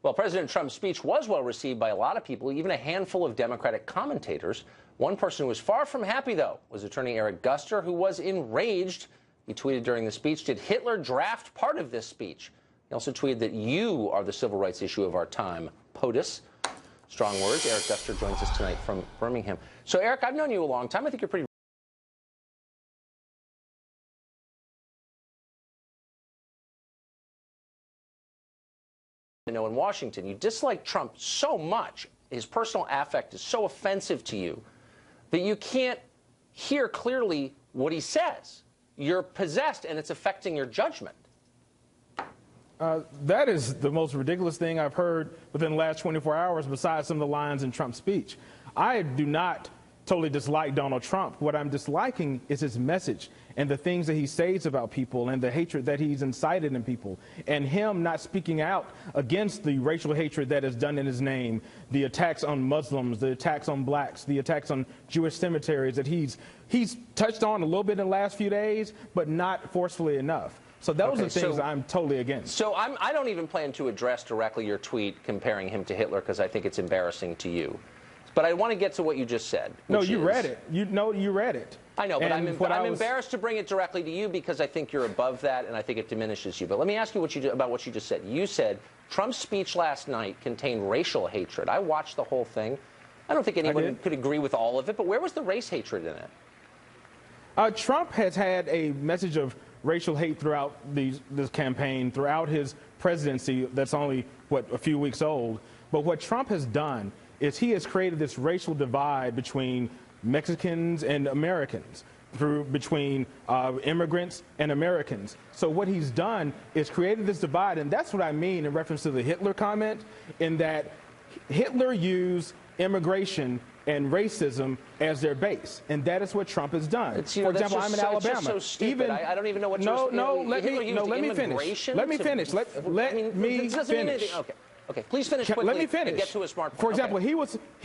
Well, President Trump's speech was well received by a lot of people, even a handful of Democratic commentators. One person who was far from happy, though, was attorney Eric Guster, who was enraged. He tweeted during the speech, "Did Hitler draft part of this speech?" He also tweeted that you are the civil rights issue of our time. POTUS. Strong words. Eric Guster joins us tonight from Birmingham. So, Eric, I've known you a long time. I think you're pretty know in Washington. You dislike Trump so much, his personal affect is so offensive to you, that you can't hear clearly what he says. You're possessed, and it's affecting your judgment. That is the most ridiculous thing I've heard within the last 24 hours, besides some of the lines in Trump's speech. I do not totally dislike Donald Trump. What I'm disliking is his message and the things that he says about people and the hatred that he's incited in people, and him not speaking out against the racial hatred that is done in his name, the attacks on Muslims, the attacks on blacks, the attacks on Jewish cemeteries that he's touched on a little bit in the last few days, but not forcefully enough. So those are things I'm totally against. So I don't even plan to address directly your tweet comparing him to Hitler, because I think it's embarrassing to you. But I want to get to what you just said. No, you read it. You read it. I know, but I'm embarrassed to bring it directly to you because I think you're above that, and I think it diminishes you. But let me ask you about what you just said. You said Trump's speech last night contained racial hatred. I watched the whole thing. I don't think anyone could agree with all of it, but where was the race hatred in it? Trump has had a message of racial hate throughout this campaign, throughout his presidency that's only, a few weeks old. But what Trump has done is he has created this racial divide between Mexicans and Americans, between immigrants and Americans. So what he's done is created this divide, and that's what I mean in reference to the Hitler comment, in that Hitler used immigration and racism as their base, and that is what Trump has done. For example, I'm in Alabama. It's just so stupid. I don't even know what let me finish. Let me finish. Okay, please finish quickly. Let me finish. And get to a smart point. For example, he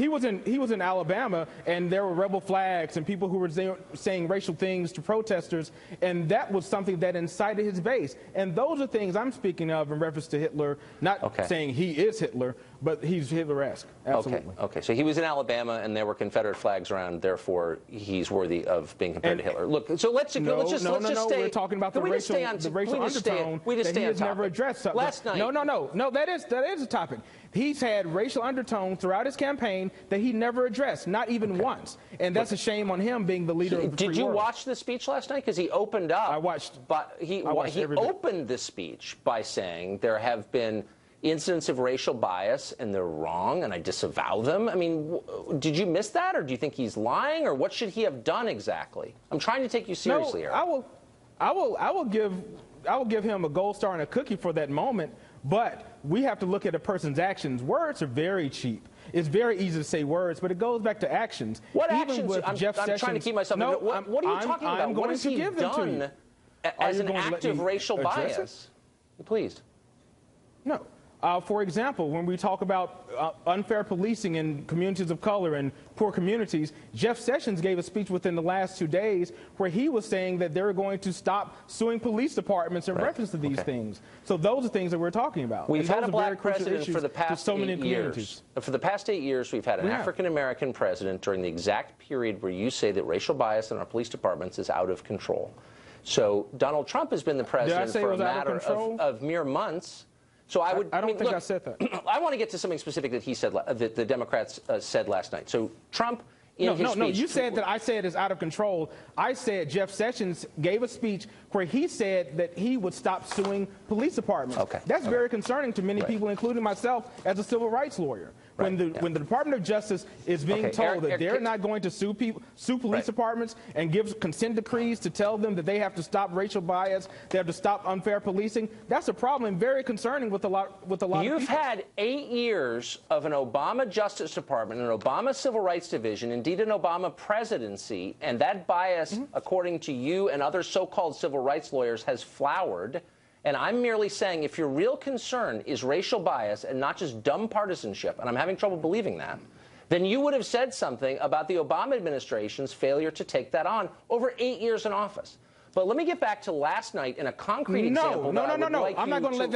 was in Alabama, and there were rebel flags and people who were saying racial things to protesters, and that was something that incited his base. And those are things I'm speaking of in reference to Hitler, not saying he is Hitler, but he's Hitleresque. Absolutely. Okay. So he was in Alabama, and there were Confederate flags around. Therefore, he's worthy of being compared to Hitler. Look, so let's just stay. We're talking about the racial undertone that he has never addressed. Last night. No. That is a topic. He's had racial undertones throughout his campaign that he never addressed, not even once. And that's a shame on him being the leader of the free world. Did you watch the speech last night? Because he opened up. I watched. But he opened the speech by saying there have been incidents of racial bias, and they're wrong, and I disavow them. I mean, did you miss that, or do you think he's lying, or what should he have done exactly? I'm trying to take you seriously here. I will give him a gold star and a cookie for that moment, but we have to look at a person's actions. Words are very cheap. It's very easy to say words, but it goes back to actions. What actions? I'm trying to keep myself. No, what are you talking about? What has he done as an act of racial bias? Please. No. For example, when we talk about unfair policing in communities of color and poor communities, Jeff Sessions gave a speech within the last 2 days where he was saying that they're going to stop suing police departments in reference to these things. So those are things that we're talking about. We've had a black president for the past 8 years. For the past 8 years, we've had an African-American president during the exact period where you say that racial bias in our police departments is out of control. So Donald Trump has been the president for a matter of mere months. So I don't think I said that. I want to get to something specific that he said, that the Democrats said last night. So Trump, in his speech... No, you said that I said it's out of control. I said Jeff Sessions gave a speech where he said that he would stop suing police departments. That's very concerning to many people, including myself, as a civil rights lawyer. When the Department of Justice is being told that they're not going to sue police departments and give consent decrees to tell them that they have to stop racial bias, they have to stop unfair policing, that's a problem and very concerning with a lot of people. You've had 8 years of an Obama Justice Department, an Obama Civil Rights Division, indeed an Obama presidency, and that bias, according to you and other so-called civil rights lawyers, has flowered. And I'm merely saying, if your real concern is racial bias and not just dumb partisanship, and I'm having trouble believing that, then you would have said something about the Obama administration's failure to take that on over 8 years in office. But let me get back to last night in a concrete example. No. Like I'm not going to let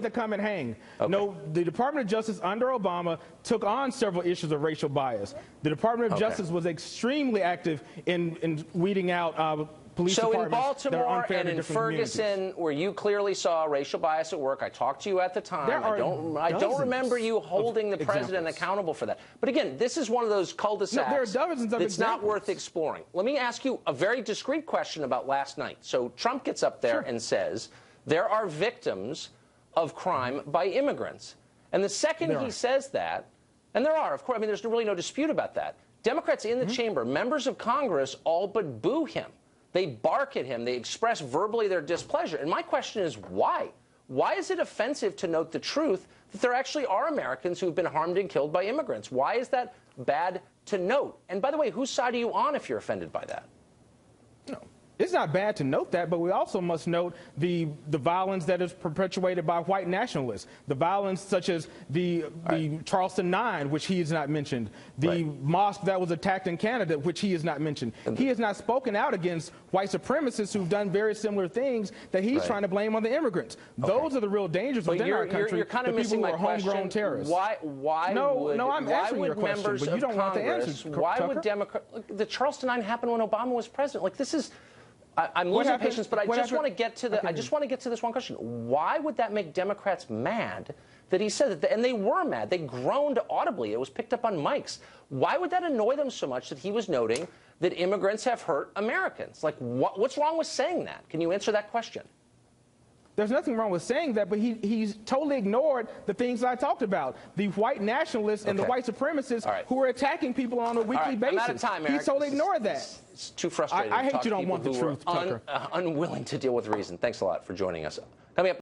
that come and hang. Okay. No, the Department of Justice under Obama took on several issues of racial bias. The Department of Justice was extremely active in weeding out police departments that are unfair and to in different Ferguson, communities. where you clearly saw racial bias at work, I talked to you at the time. I don't remember you holding the president accountable for that. But again, this is one of those cul-de-sacs that's not worth exploring. Let me ask you a very discreet question about last night. So Trump gets up there and says there are victims of crime by immigrants. And the second he says that, and there are, of course, I mean, there's really no dispute about that. Democrats in the chamber, members of Congress, all but boo him. They bark at him. They express verbally their displeasure. And my question is, why? Why is it offensive to note the truth that there actually are Americans who've been harmed and killed by immigrants? Why is that bad to note? And by the way, whose side are you on if you're offended by that? No. It's not bad to note that, but we also must note the violence that is perpetuated by white nationalists. The violence such as the Charleston 9, which he has not mentioned. The mosque that was attacked in Canada, which he has not mentioned. He has not spoken out against white supremacists who've done very similar things that he's trying to blame on the immigrants. Those are the real dangers within our country. You're kind of missing my question. Homegrown terrorists. I'm answering your question, but you don't want the answer. Why would Democrats? The Charleston 9 happened when Obama was president. Like, this is. I'm losing patience, but I just want to get to the. I just want to get to this one question. Why would that make Democrats mad that he said that? And they were mad. They groaned audibly. It was picked up on mics. Why would that annoy them so much that he was noting that immigrants have hurt Americans? Like, what's wrong with saying that? Can you answer that question? There's nothing wrong with saying that, but he's totally ignored the things I talked about. The white nationalists and the white supremacists who are attacking people on a weekly basis. I'm out of time, Eric. He's totally ignored that. It's too frustrating. I hate you don't want the truth, Tucker. Unwilling to deal with reason. Thanks a lot for joining us. Coming up.